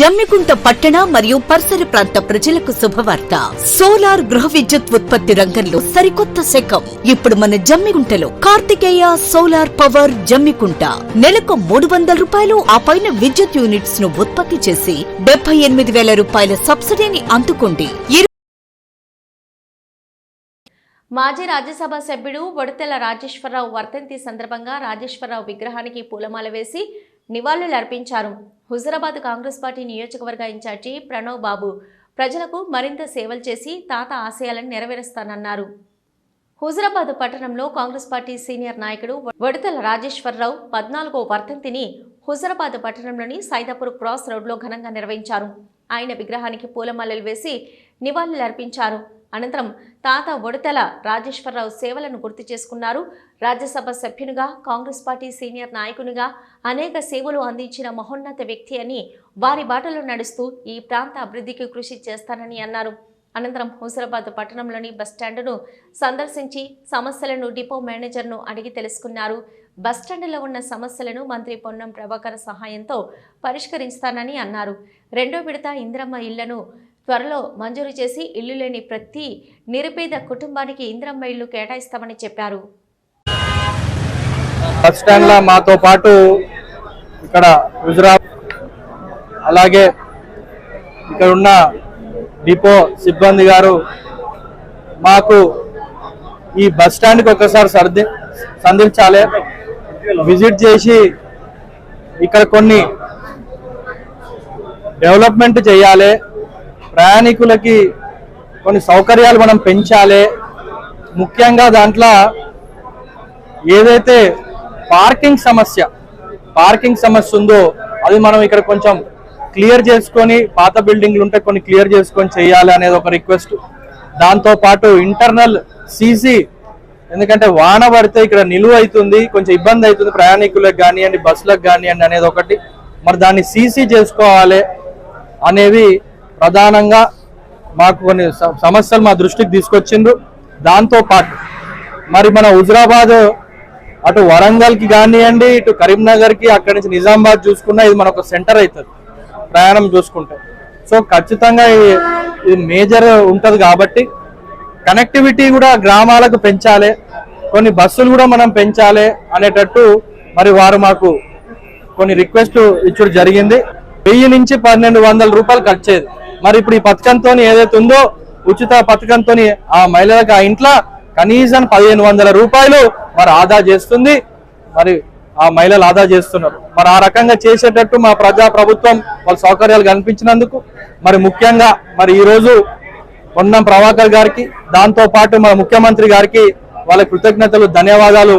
జమ్మికుంట పట్టణ మరియు పరిసర ప్రాంత ప్రజలకు శుభవార్త. సోలార్ గృహ విద్యుత్ ఉత్పత్తి రంగంలో సరికొత్త శకం. ఇప్పుడు మన జమ్మికుంటలో కార్తికేయ సోలార్ పవర్ జమ్మికుంట నెలకు 300 రూపాయలు ఆ పైన విద్యుత్ యూనిట్స్ ను ఉత్పత్తి చేసి 78,000 రూపాయల సబ్సిడీని అందుకోండి. మాజీ రాజ్యసభ సభ్యుడు వడతెల రాజేశ్వరరావు వర్ధంతి సందర్భంగా రాజేశ్వరరావు విగ్రహానికి పూలమాల వేసి నివాళులర్పించారు. హుజురాబాద్ కాంగ్రెస్ పార్టీ నియోజకవర్గ ఇన్ఛార్జి ప్రణవ్ బాబు ప్రజలకు మరింత సేవలు చేసి తాత ఆశయాలను నెరవేరుస్తానన్నారు. హుజురాబాద్ పట్టణంలో కాంగ్రెస్ పార్టీ సీనియర్ నాయకుడు వడతెల రాజేశ్వరరావు 14వ వర్ధంతిని హుజురాబాద్ పట్టణంలోని సైదాపూర్ క్రాస్ రోడ్లో ఘనంగా నిర్వహించారు. ఆయన విగ్రహానికి పూలమాలలు వేసి నివాళులర్పించారు. అనంతరం తాత వడతెల రాజేశ్వరరావు సేవలను గుర్తు చేసుకున్నారు. రాజ్యసభ సభ్యునిగా, కాంగ్రెస్ పార్టీ సీనియర్ నాయకునిగా అనేక సేవలు అందించిన మహోన్నత వ్యక్తి అని, వారి బాటలో నడుస్తూ ఈ ప్రాంత అభివృద్ధికి కృషి చేస్తానని అన్నారు. అనంతరం హుజురాబాద్ పట్టణంలోని బస్టాండును సందర్శించి సమస్యలను డిపో మేనేజర్ను అడిగి తెలుసుకున్నారు. బస్టాండులో ఉన్న సమస్యలను మంత్రి పొన్నం ప్రభాకర్ సహాయంతో పరిష్కరిస్తానని అన్నారు. 2వ విడత ఇందిరమ్మ ఇళ్లను త్వరలో మంజూరు చేసి ఇల్లు లేని ప్రతి నిరుపేద కుటుంబానికి ఇందిరమ్మ ఇల్లు కేటాయిస్తామని చెప్పారు. బస్ స్టాండ్ లో మాతో పాటు ఇక్కడ హుజురాబాద్ అలాగే ఇక్కడ ఉన్న డిపో సిబ్బంది గారు మాకు ఈ బస్ స్టాండ్కి ఒకసారి సందర్శించాలి, విజిట్ చేసి ఇక్కడ కొన్ని డెవలప్మెంట్ చేయాలి, ప్రయాణికులకి కొన్ని సౌకర్యాలు మనం పెంచాలి. ముఖ్యంగా దాంట్లో ఏదైతే పార్కింగ్ సమస్య ఉందో అది మనం ఇక్కడ కొంచెం క్లియర్ చేసుకొని, పాత బిల్డింగ్లు ఉంటే కొన్ని క్లియర్ చేసుకొని చేయాలి అనేది ఒక రిక్వెస్ట్. దాంతోపాటు ఇంటర్నల్ సీసీ, ఎందుకంటే వాన పడితే ఇక్కడ నిలువ అవుతుంది, కొంచెం ఇబ్బంది అవుతుంది ప్రయాణికులకు కానివ్వండి, బస్సులకు కానివ్వండి అనేది ఒకటి. మరి దాన్ని సీసీ చేసుకోవాలి అనేవి ప్రధానంగా మాకు కొన్ని సమస్యలు మా దృష్టికి తీసుకొచ్చిండ్రు. దాంతోపాటు మరి మన హుజురాబాద్ అటు వరంగల్కి కానివ్వండి, ఇటు కరీంనగర్కి, అక్కడి నుంచి నిజామాబాద్ చూసుకున్నా ఇది మనకు సెంటర్ అవుతుంది ప్రయాణం చూసుకుంటే. సో ఖచ్చితంగా ఇది మేజర్ ఉంటుంది కాబట్టి కనెక్టివిటీ కూడా గ్రామాలకు పెంచాలి, కొన్ని బస్సులు కూడా మనం పెంచాలి అనేటట్టు మరి వారు మాకు కొన్ని రిక్వెస్ట్ ఇచ్చడం జరిగింది. 1000 నుంచి 1200 రూపాయలు ఖర్చేది. మరి ఇప్పుడు ఈ పథకంతో ఏదైతే ఉందో ఉచిత పథకంతో ఆ మహిళలకు ఆ ఇంట్లో కనీసం 1500 రూపాయలు మరి ఆదా చేస్తుంది, మరి ఆ మహిళలు ఆదా చేస్తున్నారు. మరి ఆ రకంగా చేసేటట్టు మా ప్రభుత్వం వాళ్ళ సౌకర్యాలు కల్పించినందుకు మరి ముఖ్యంగా మరి ఈరోజు పొన్నం ప్రభాకర్ గారికి, దాంతో పాటు మన ముఖ్యమంత్రి గారికి వాళ్ళ కృతజ్ఞతలు, ధన్యవాదాలు